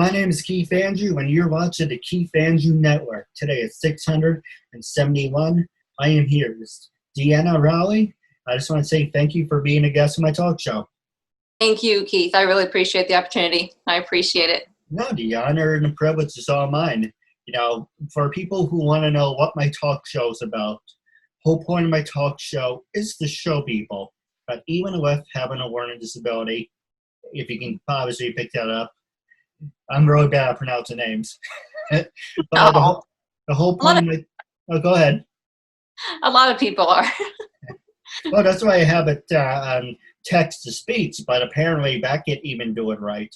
My name is Keith Andrew, and you're watching the Keith Andrew Network. Today is 671. I am here with Deanna Rowley. I just want to say thank you for being a guest on my talk show. Thank you, Keith. I really appreciate the opportunity. I appreciate it. No, the honor and the privilege is all mine. You know, for people who want to know what my talk show is about, the whole point of my talk show is to show people that even with having a learning disability, if you can obviously pick that up, I'm really bad at pronouncing names. But the whole point of my... Oh, go ahead. A lot of people are. Well, that's why I have it on text-to-speech, but apparently that can't even do it right.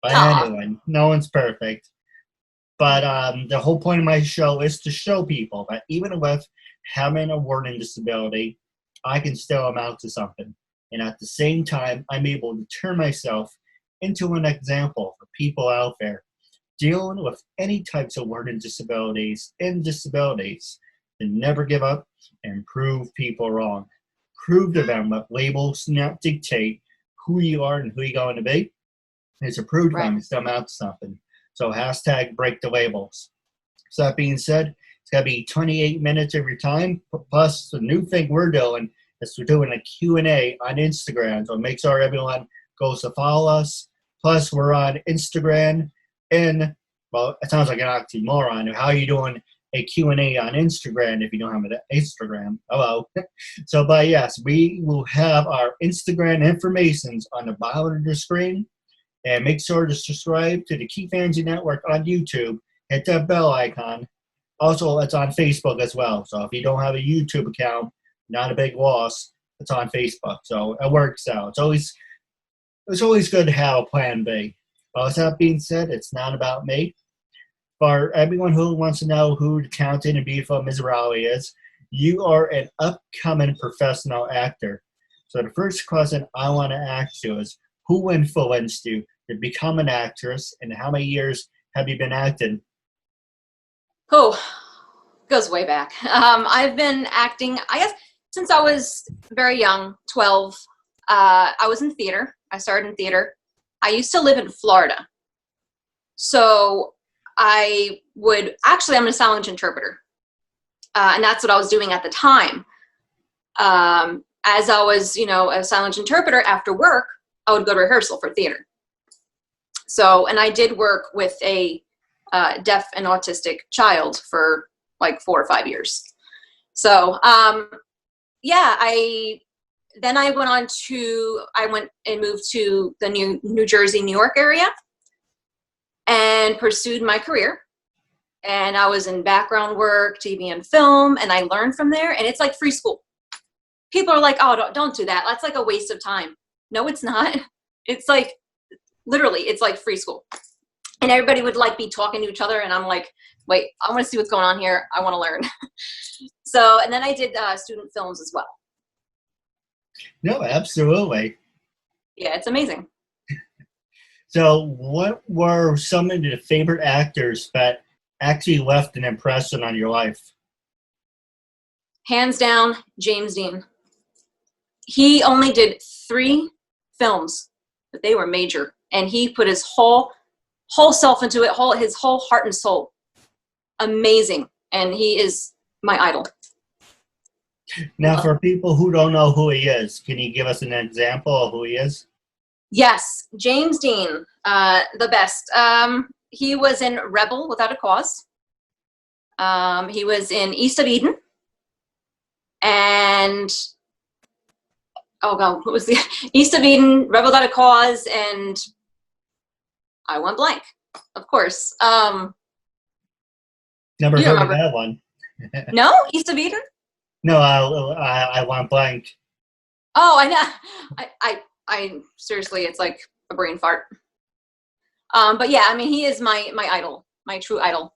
But anyway, no one's perfect. But the whole point of my show is to show people that even with having a learning disability, I can still amount to something. And at the same time, I'm able to turn myself into an example for people out there dealing with any types of learning disabilities and disabilities to never give up and prove people wrong. Prove to them that labels not dictate who you are and who you're going to be. It's a prove to them, it's to amount to something. So hashtag break the labels. So that being said, it's going to be 28 minutes of your time. Plus, the new thing we're doing is we're doing a Q&A on Instagram. So make sure everyone goes to follow us. Plus, we're on Instagram. And, well, it sounds like an oxymoron. How are you doing a Q&A on Instagram if you don't have an Instagram? Hello. So, but yes, we will have our Instagram informations on the bottom of the screen. And make sure to subscribe to the Keith Andrew Network on YouTube. Hit that bell icon. Also, it's on Facebook as well. So if you don't have a YouTube account, not a big loss. It's on Facebook. So it works out. It's always good to have a plan B. But with that being said, it's not about me. For everyone who wants to know who the talented and beautiful Ms. Rowley is, you are an upcoming professional actor. So the first question I want to ask you is, who influenced you to become an actress, and how many years have you been acting? Oh, goes way back. I've been acting, I guess, since I was very young, 12. I was in theater. I started in theater. I used to live in Florida. So I'm a sign language interpreter. And that's what I was doing at the time. As I was, a sign language interpreter, after work, I would go to rehearsal for theater. So, and I did work with a deaf and autistic child for like 4 or 5 years. So, yeah, I went and moved to the New Jersey, New York area and pursued my career. And I was in background work, TV and film, and I learned from there. And it's like free school. People are like, oh, don't do that. That's like a waste of time. No, it's not. It's like, literally, it's like free school. And everybody would like be talking to each other. And I'm like, wait, I want to see what's going on here. I want to learn. So, and then I did student films as well. No, absolutely. Yeah, it's amazing. So what were some of the favorite actors that actually left an impression on your life? Hands down, James Dean. He only did 3 films, but they were major. And he put his whole self into it, his whole heart and soul. Amazing. And he is my idol. Now, for people who don't know who he is, can you give us an example of who he is? Yes, James Dean, the best. He was in Rebel Without a Cause. He was in East of Eden. And, oh God, what was the East of Eden, Rebel Without a Cause, and I went blank, of course. Never heard of that one. No? East of Eden? No, I went blank. Oh, I know. I seriously, it's like a brain fart. But yeah, I mean, he is my idol, my true idol.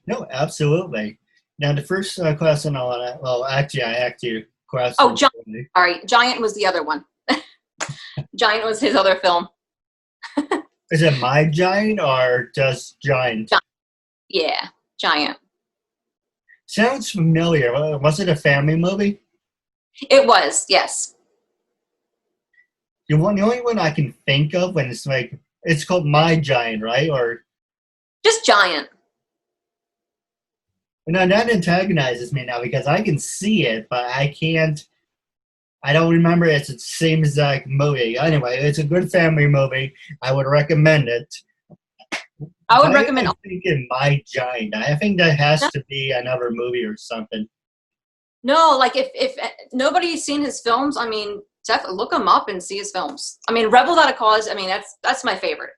No, absolutely. Now, the first question I want to, well, actually, I asked you a question. Oh, Giant. Sorry, Giant was the other one. Giant was his other film. Is it My Giant or just Giant? Yeah, Giant. Sounds familiar. Was it a family movie? It was, yes. The only one I can think of when it's like It's called My Giant, right? Or Just Giant. no, that antagonizes me now because I can see it, but I can't. I don't remember it's the same exact movie. Anyway, it's a good family movie. I would recommend it. I would Why am recommend. I thinking My Giant? I think that has to be another movie or something. No, like if nobody's seen his films, I mean, definitely look him up and see his films. I mean, Rebel Without a Cause. I mean, that's my favorite.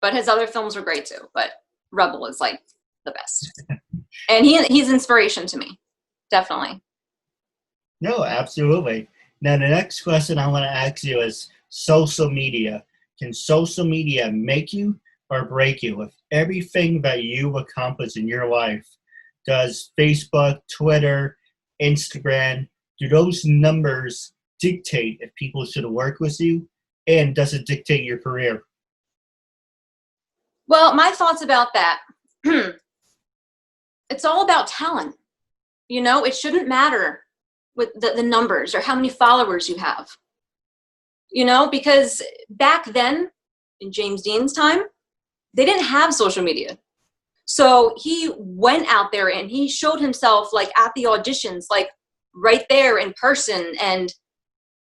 But his other films were great too. But Rebel is like the best, and he's inspiration to me, definitely. No, absolutely. Now, the next question I want to ask you is social media. Can social media make you or break you? With everything that you accomplish in your life, does Facebook, Twitter, Instagram, do those numbers dictate if people should work with you? And does it dictate your career? Well, my thoughts about that. It's all about talent. You know, it shouldn't matter with the numbers or how many followers you have. You know, because back then, in James Dean's time, they didn't have social media. So he went out there and he showed himself like at the auditions, like right there in person. And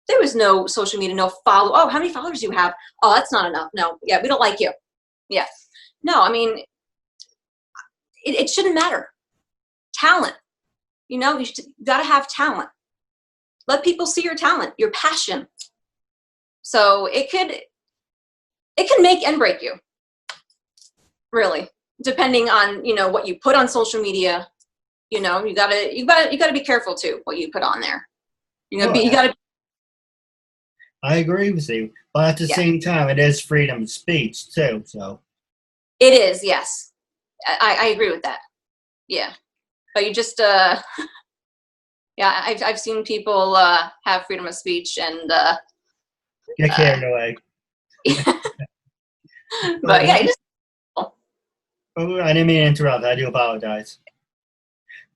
there was no social media, no follow. Oh, how many followers do you have? Oh, that's not enough. No, yeah, we don't like you. Yeah. No, I mean, it shouldn't matter. Talent. You know, you got to have talent. Let people see your talent, your passion. So it can make and break you, really, depending on, you know, what you put on social media. You know, you gotta be careful too what you put on there. I agree with you, but at the Yeah. same time, it is freedom of speech too. So It is, yes, I agree with that. Yeah, but you just yeah, I've seen people have freedom of speech and get carried away. but yeah, you just. Oh, I didn't mean to interrupt. I do apologize.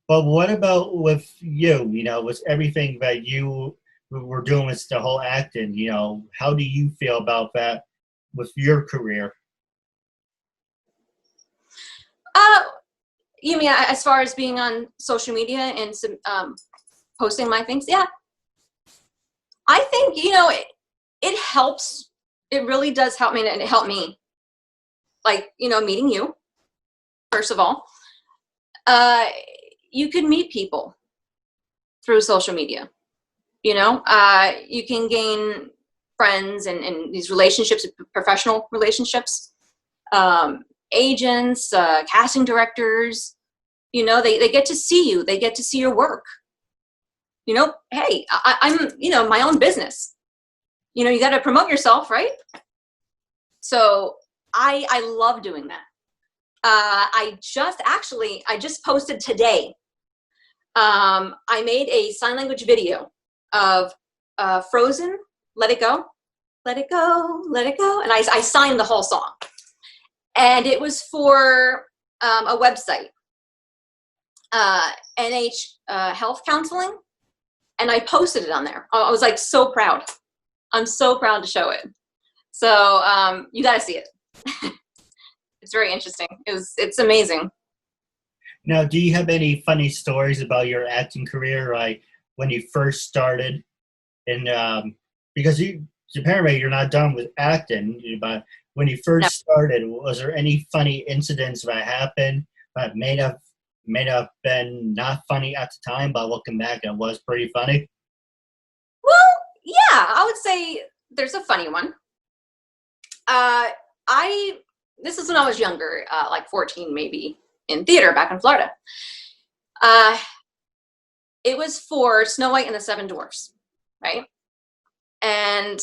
But what about with you? You know, with everything that you were doing with the whole acting, you know, how do you feel about that with your career? Uh, you mean as far as being on social media and posting my things? Yeah, I think, you know, it helps. It really does help me, and it helped me. Like, you know, meeting you, first of all. You can meet people through social media. You know, you can gain friends and these relationships, professional relationships, agents, casting directors. You know, they get to see you. They get to see your work. You know, hey, I'm, you know, my own business. You know, you got to promote yourself, right? So I love doing that. I just posted today. I made a sign language video of Frozen, Let It Go, Let It Go, Let It Go. And I signed the whole song. And it was for a website, NH Health Counseling. And I posted it on there. I was like so proud. I'm so proud to show it. So you got to see it. It's very interesting. It's amazing. Now, do you have any funny stories about your acting career, like when you first started? And because apparently you're not done with acting, but when you first started, was there any funny incidents that happened that may have been not funny at the time, but looking back, it was pretty funny? Well, yeah, I would say there's a funny one. This is when I was younger, like 14 maybe, in theater back in Florida. It was for Snow White and the Seven Dwarfs, right? And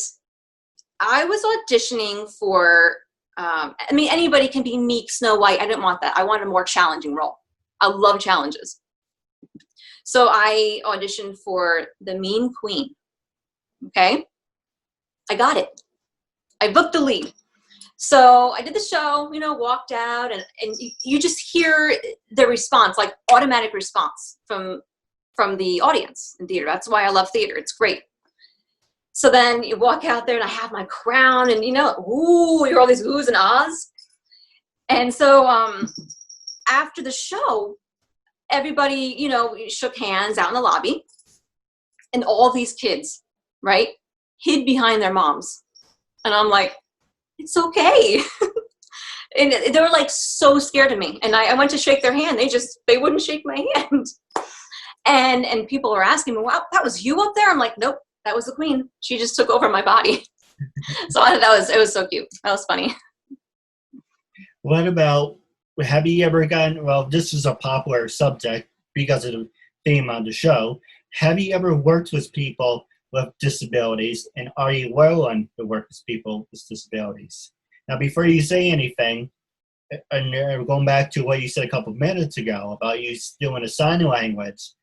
I was auditioning for, I mean, anybody can be meek Snow White. I didn't want that. I wanted a more challenging role. I love challenges. So I auditioned for the Mean Queen. Okay? I got it. I booked the lead. So I did the show, you know, walked out, and you just hear the response, like automatic response from the audience in theater. That's why I love theater. It's great. So then you walk out there and I have my crown and, ooh, you're all these oohs and ahs. And so after the show, everybody, shook hands out in the lobby, and all these kids, right, hid behind their moms. And I'm like, it's okay. And they were like so scared of me. And I went to shake their hand. They wouldn't shake my hand. And people were asking me, wow, that was you up there? I'm like, nope, that was the queen. She just took over my body. So it was so cute. That was funny. What about, have you ever gotten, well, this is a popular subject because of the theme on the show. Have you ever worked with people with disabilities, and are you willing to work with people with disabilities? Now, before you say anything, and going back to what you said a couple of minutes ago about you doing a sign language,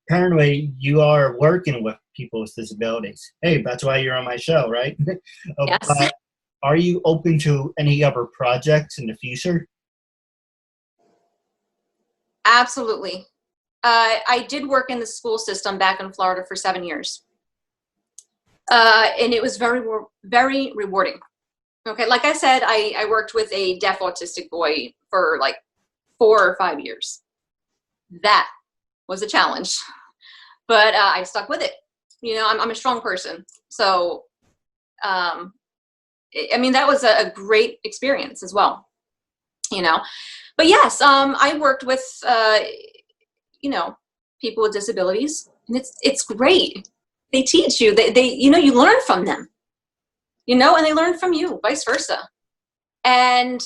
apparently you are working with people with disabilities. Hey, that's why you're on my show, right? Yes. Are you open to any other projects in the future? Absolutely. I did work in the school system back in Florida for 7 years. And it was very, very rewarding. Okay, like I said, I worked with a deaf autistic boy for like 4 or 5 years. That was a challenge, but I stuck with it. I'm a strong person. So, that was a great experience as well, But yes, I worked with, people with disabilities, and it's great. They teach you, they you learn from them, and they learn from you, vice versa. And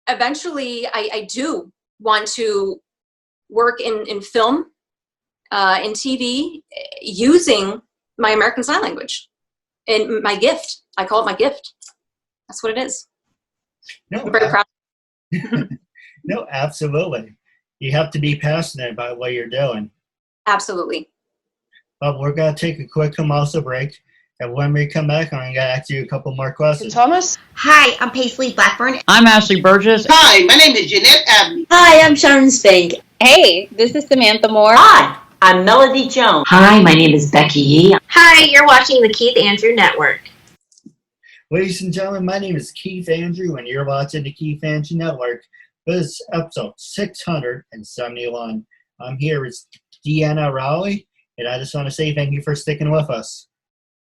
eventually I do want to work in film, in TV, using my American Sign Language and my gift. I call it my gift. That's what it is. No, I'm very proud. No, absolutely. You have to be passionate about what you're doing. Absolutely. But we're going to take a quick commercial break. And when we come back, I'm going to ask you a couple more questions. Thomas? Hi, I'm Paisley Blackburn. I'm Ashley Burgess. Hi, my name is Jeanette Abney. Hi, I'm Sharon Spink. Hey, this is Samantha Moore. Hi, I'm Melody Jones. Hi, my name is Becky Yee. Hi, you're watching the Keith Andrew Network. Ladies and gentlemen, my name is Keith Andrew, and you're watching the Keith Andrew Network. This is episode 671. I'm here with Deanna Rowley, and I just want to say thank you for sticking with us.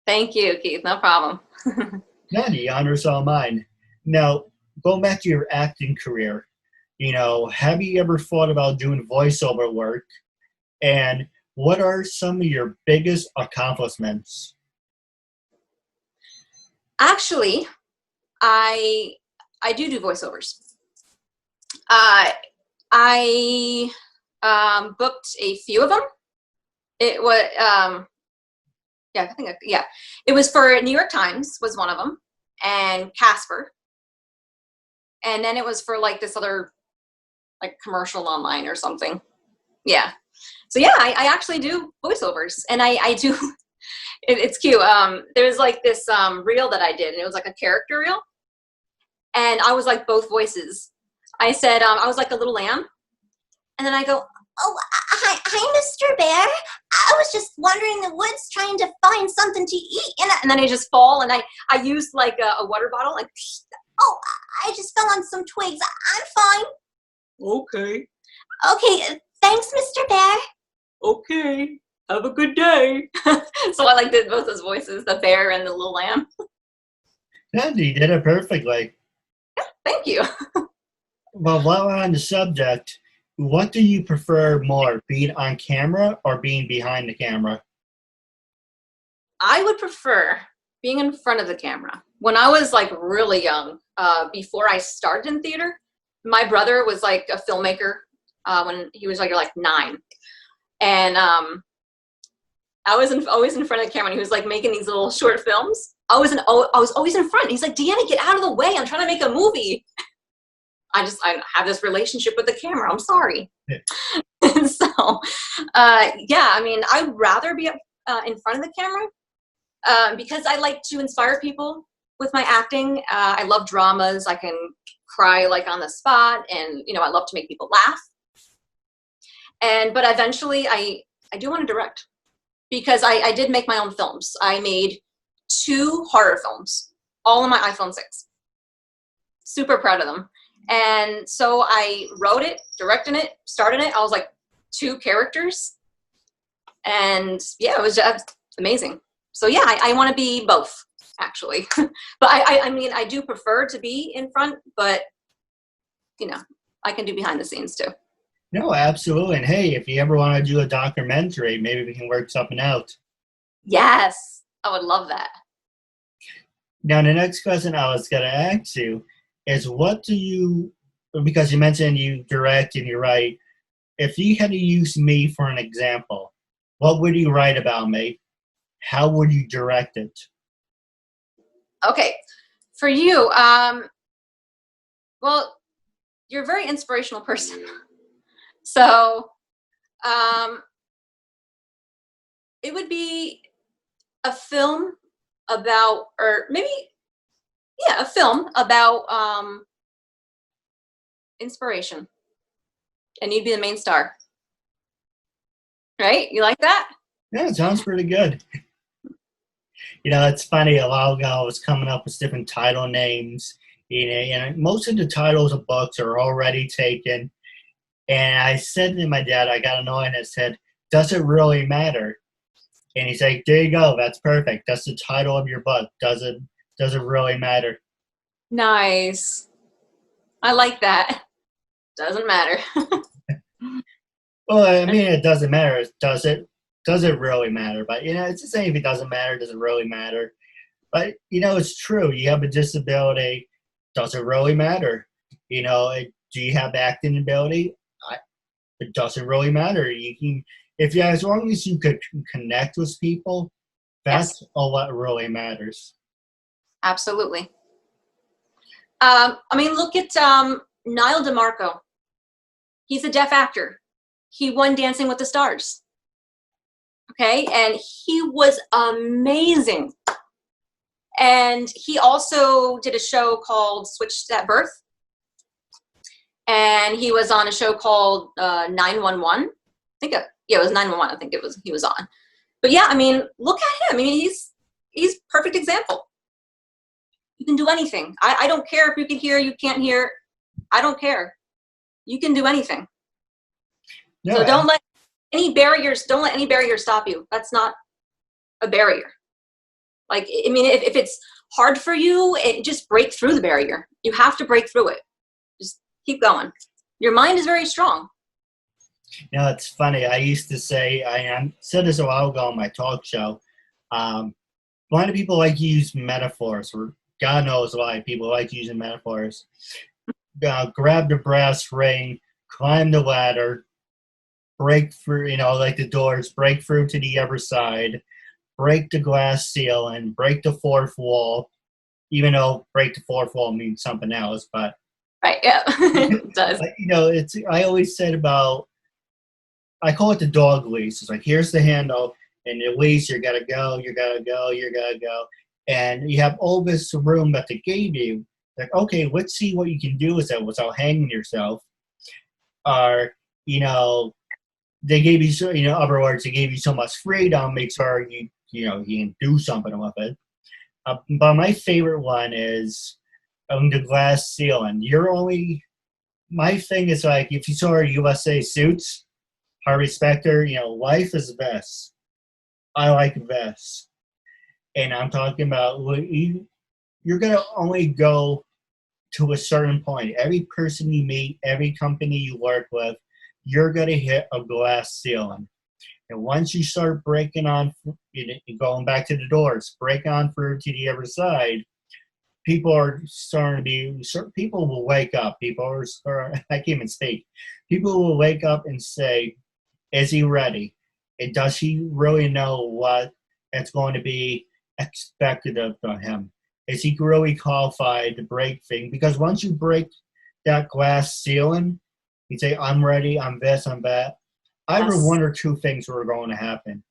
Thank you, Keith. No problem. No, the honor's all mine. Now, going back to your acting career, have you ever thought about doing voiceover work? And what are some of your biggest accomplishments? Actually, I do voiceovers. I booked a few of them. It was it was for New York Times was one of them, and Casper, and then it was for like this other like commercial online or something. Yeah. So yeah, I actually do voiceovers, and I do. It's cute. There's like this reel that I did, and it was like a character reel, and I was like both voices. I said I was like a little lamb, and then I go, "Oh, hi, Mr. Bear. I was just wandering the woods trying to find something to eat." and then I just fall, and I used like a water bottle, like, "Oh, I just fell on some twigs. I'm fine." Okay. Okay, thanks, Mr. Bear. Okay. Have a good day. So I like did both those voices, the bear and the little lamb. Yeah, you did it perfectly. Thank you. Well, while we're on the subject, what do you prefer more, being on camera or being behind the camera? I would prefer being in front of the camera. When I was like really young, before I started in theater, my brother was like a filmmaker when he was like 9. And I was always in front of the camera, and he was like making these little short films. I was always in front. He's like, "Deanna, get out of the way. I'm trying to make a movie." I have this relationship with the camera. I'm sorry. Yeah. And so, I'd rather be in front of the camera because I like to inspire people with my acting. I love dramas. I can cry like on the spot, and I love to make people laugh. But eventually, I do want to direct, because I did make my own films. I made 2 horror films, all on my iPhone 6. Super proud of them. And so I wrote it, directed it, started it. I was like 2 characters. And yeah, it was just amazing. So yeah, I want to be both, actually. But I mean, I do prefer to be in front, but you know, I can do behind the scenes too. No, absolutely. And hey, if you ever want to do a documentary, maybe we can work something out. Yes, I would love that. Now, the next question I was going to ask you is what do you, because you mentioned you direct and you write, if you had to use me for an example, what would you write about me? How would you direct it? Okay, for you, well, you're a very inspirational person. So it would be a film about, or maybe, yeah, a film about inspiration. And you'd be the main star. Right? You like that? Yeah, it sounds pretty good. You know, it's funny, a while ago I was coming up with different title names, you know, and most of the titles of books are already taken. And I said to my dad, I got annoyed and said, does it really matter? And he's like, there you go, that's perfect. That's the title of your book. Does it really matter? Nice. I like that. Doesn't matter. Well, I mean, it doesn't matter. Does it really matter? But, you know, it's the same if it doesn't matter, does it really matter? But, you know, it's true. You have a disability. Does it really matter? You know, do you have acting ability? It doesn't really matter. You can, as long as you could connect with people, that's all that really matters. Absolutely. I mean, look at Niall DeMarco. He's a deaf actor. He won Dancing with the Stars. Okay, and he was amazing. And he also did a show called Switched at Birth. And he was on a show called 911. It was 911. I think he was on. But yeah, I mean, look at him. I mean, he's perfect example. You can do anything. I don't care if you can hear, you can't hear. I don't care. You can do anything. No, so don't let any barriers stop you. That's not a barrier. Like, I mean, if it's hard for you, just break through the barrier. You have to break through it. Just keep going. Your mind is very strong. You know, it's funny. I used to say, I said this a while ago on my talk show, blind people like to use metaphors, or God knows why people like using metaphors. Grab the brass ring, climb the ladder, break through, you know, like the doors, break through to the other side, break the glass ceiling, break the 4th wall, even though break the 4th wall means something else, but. Right, yeah, it does. But, you know, I always said about, I call it the dog leash. It's like, here's the handle, and the leash, you gotta go, you gotta go, you gotta go. And you have all this room that they gave you. Like, okay, let's see what you can do with that without hanging yourself. Or, you know, they gave you, so, you know, other words, they gave you so much freedom, make sure you can do something with it. But my favorite one is on the glass ceiling. My thing is like, if you saw USA Suits, Harvey Specter, you know, life is best. I like vests. And I'm talking about, you're going to only go to a certain point. Every person you meet, every company you work with, you're going to hit a glass ceiling. And once you start breaking on, going back to the doors, break on through to the other side, people will wake up. I can't even speak. People will wake up and say, is he ready? And does he really know what it's going to be expected of him? Is he really qualified to break things? Because once you break that glass ceiling, you say, I'm ready, I'm this, I'm that. Either one or two things are going to happen.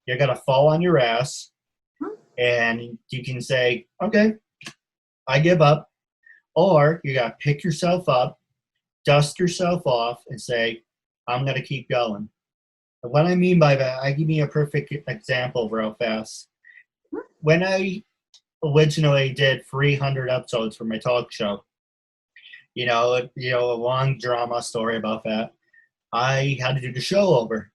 You're going to fall on your ass, and you can say, okay, I give up. Or you got to pick yourself up, dust yourself off, and say, I'm going to keep going. And what I mean by that, I give you a perfect example real fast. when I originally did 300 episodes for my talk show, a long drama story about that, I had to do the show over.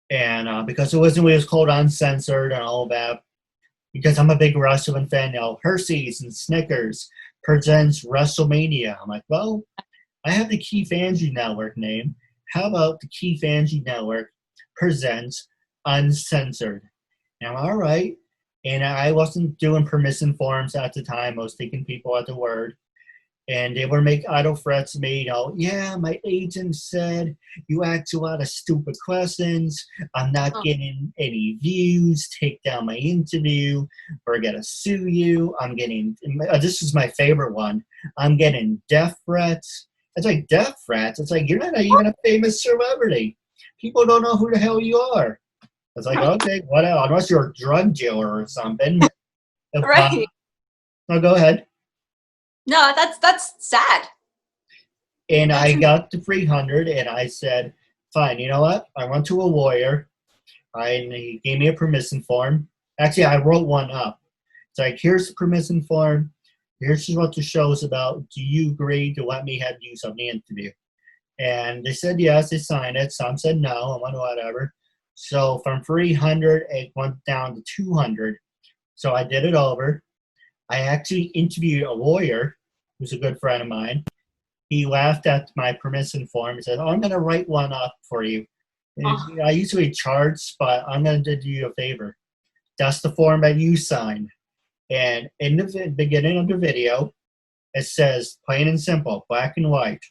And because it was called Uncensored and all that, because I'm a big wrestling fan, Hershey's and Snickers presents WrestleMania. I'm like, well, I have the Keith Andrew Network name. How about the Keith Andrew Network presents Uncensored? And I'm all right. And I wasn't doing permission forms at the time. I was taking people at the word. And they were making idle threats to me, yeah, my agent said you ask a lot of stupid questions. I'm not getting any views. Take down my interview, or I gotta sue you. I'm getting, this is my favorite one, I'm getting death threats. It's like death threats. It's like, you're not even a famous celebrity. People don't know who the hell you are. It's like, okay, whatever, unless you're a drug dealer or something. Right. No, go ahead. No, that's sad. And I got to 300, and I said, fine, you know what? I went to a lawyer, and he gave me a permission form. Actually, I wrote one up. It's like, here's the permission form. Here's what the show is about. Do you agree to let me have use of the interview? And they said yes, they signed it. Some said no, I went whatever. So from 300, it went down to 200. So I did it over. I actually interviewed a lawyer who's a good friend of mine. He laughed at my permission form. He said, I'm going to write one up for you. I usually charge, but I'm going to do you a favor. That's the form that you signed. And in the beginning of the video, it says, plain and simple, black and white,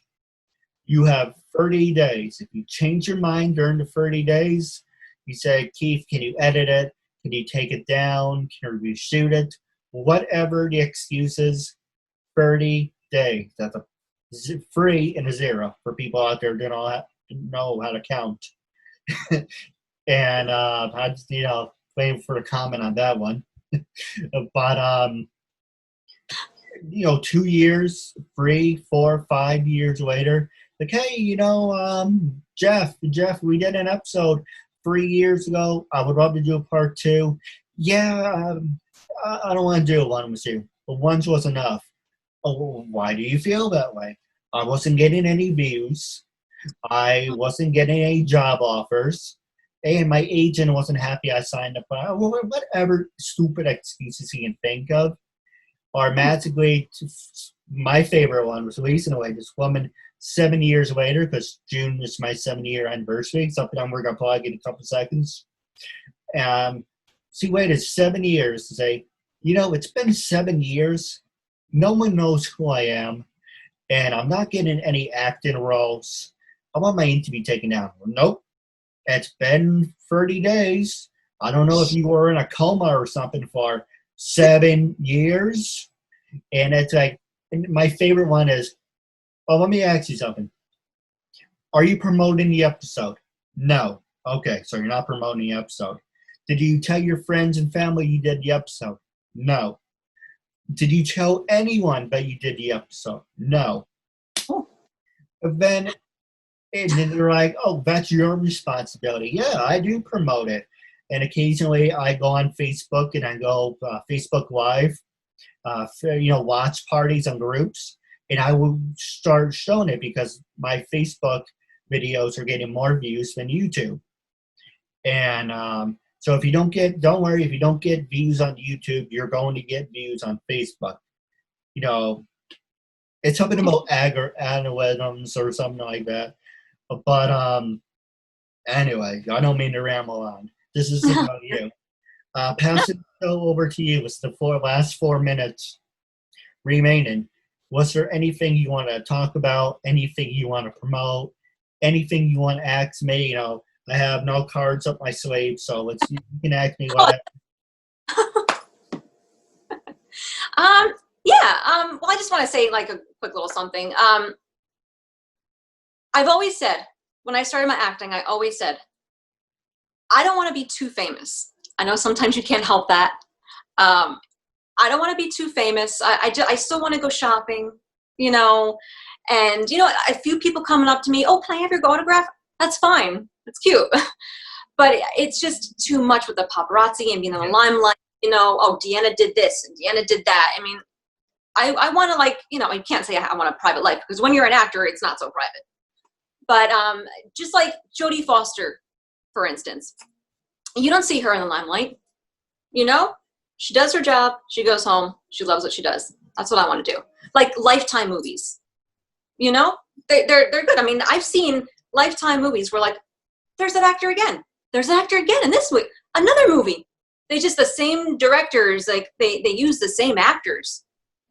you have 30 days. If you change your mind during the 30 days, you say, Keith, can you edit it? Can you take it down? Can you reshoot it? Whatever the excuse is, 30 days. That's a free and a zero for people out there who don't know how to count. And I just, waiting for a comment on that one. But 2 years, 3, 4, 5 years later, like, hey, Jeff, we did an episode 3 years ago. I would love to do a part 2. Yeah, I don't want to do one with you, but once was enough. Oh, why do you feel that way? I wasn't getting any views. I wasn't getting any job offers. And my agent wasn't happy I signed up. Whatever stupid excuses he can think of. Or magically, my favorite one was recently, this woman 7 years later, because June is my 7-year anniversary, something we're going to plug in a couple seconds. She waited 7 years to say, it's been 7 years. No one knows who I am, and I'm not getting any acting roles. I want my interview taken down. Nope. It's been 30 days. I don't know if you were in a coma or something for 7 years. And it's like, and my favorite one is, let me ask you something. Are you promoting the episode? No. Okay, so you're not promoting the episode. Did you tell your friends and family you did the episode? No. Did you tell anyone that you did the episode? No. Then they're like, oh, that's your responsibility. Yeah, I do promote it. And occasionally I go on Facebook and I go Facebook Live, watch parties and groups. And I will start showing it because my Facebook videos are getting more views than YouTube. And so if you don't worry, if you don't get views on YouTube, you're going to get views on Facebook. It's something about algorithms or something like that. But anyway, I don't mean to ramble on. This is about you. Passing the show over to you. It's the last 4 minutes remaining. Was there anything you want to talk about? Anything you want to promote? Anything you want to ask me? I have no cards up my sleeve, so you can ask me whatever. Well, I just want to say like a quick little something. I've always said, when I started my acting, I always said, I don't want to be too famous. I know sometimes you can't help that. I don't want to be too famous. I still want to go shopping, and, a few people coming up to me, oh, can I have your autograph? That's fine. That's cute. But it's just too much with the paparazzi and being in the limelight. oh, Deanna did this and Deanna did that. I mean, I want to, like, you can't say I want a private life, because when you're an actor, it's not so private. But just like Jodie Foster, for instance, you don't see her in the limelight. She does her job. She goes home. She loves what she does. That's what I want to do. Like Lifetime movies. They're good. I mean, I've seen Lifetime movies where, like, there's that actor again. There's an actor again in this week. Another movie. They just the same directors. Like they use the same actors.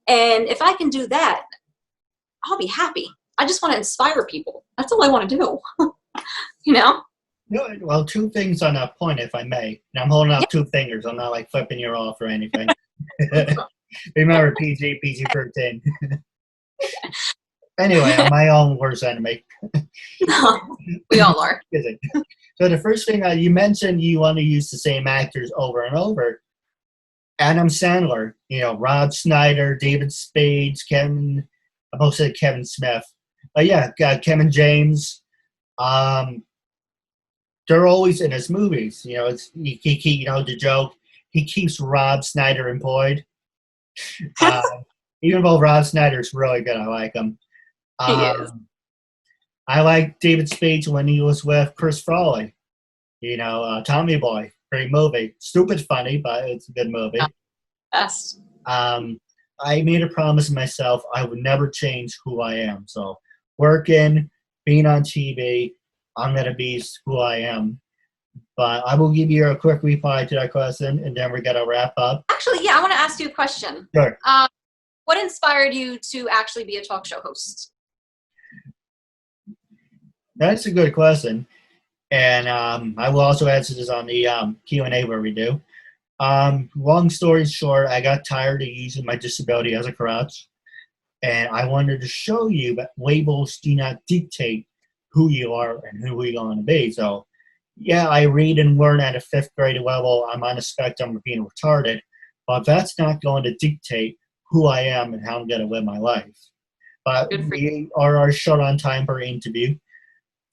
And if I can do that, I'll be happy. I just want to inspire people. That's all I want to do. Well, two things on that point, if I may. And I'm holding up two fingers. I'm not like flipping you off or anything. Remember, PG-13. Anyway, I'm my own worst enemy. We all are. So the first thing you mentioned, you want to use the same actors over and over. Adam Sandler, Rob Schneider, David Spade, Kevin Smith. Kevin James. They're always in his movies. The joke. He keeps Rob Schneider employed. Even though Rob Schneider's really good, I like him. He is. I like David Spade when he was with Chris Farley. Tommy Boy, great movie. Stupid funny, but it's a good movie. Best. I made a promise to myself I would never change who I am. So working, being on TV, I'm going to be who I am. But I will give you a quick reply to that question, and then we're going to wrap up. Actually, yeah, I want to ask you a question. Sure. What inspired you to actually be a talk show host? That's a good question. And I will also answer this on the Q&A where we do. Long story short, I got tired of using my disability as a crutch. And I wanted to show you that labels do not dictate who you are and who you're going to be. So, yeah, I read and learn at a 5th grade level. I'm on a spectrum of being retarded. But that's not going to dictate who I am and how I'm going to live my life. But we are short on time for interview.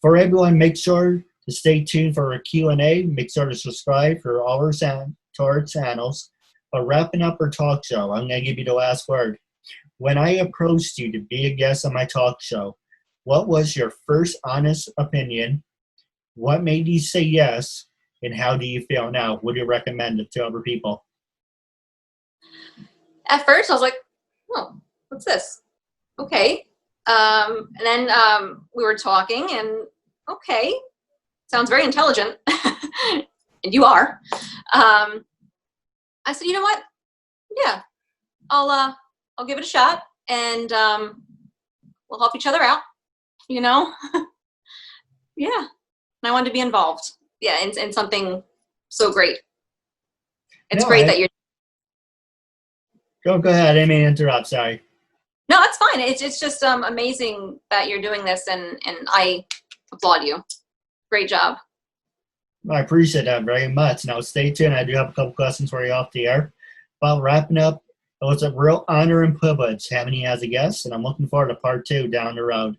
For everyone, make sure to stay tuned for our Q&A. Make sure to subscribe for all to our channels. But wrapping up our talk show, I'm going to give you the last word. When I approached you to be a guest on my talk show, what was your first honest opinion? What made you say yes? And how do you feel now? Would you recommend it to other people? At first, I was like, oh, what's this? Okay. And then we were talking, and okay, sounds very intelligent. And you are. I said, you know what? Yeah, I'll give it a shot, and we'll help each other out. Yeah. And I wanted to be involved. Yeah, in something so great. It's great that you're. Go ahead. I didn't mean to interrupt. Sorry. No, it's fine. It's just amazing that you're doing this, and I applaud you. Great job. I appreciate that very much. Now, stay tuned. I do have a couple questions for you off the air. While wrapping up, it was a real honor and privilege having you as a guest, and I'm looking forward to part 2 down the road.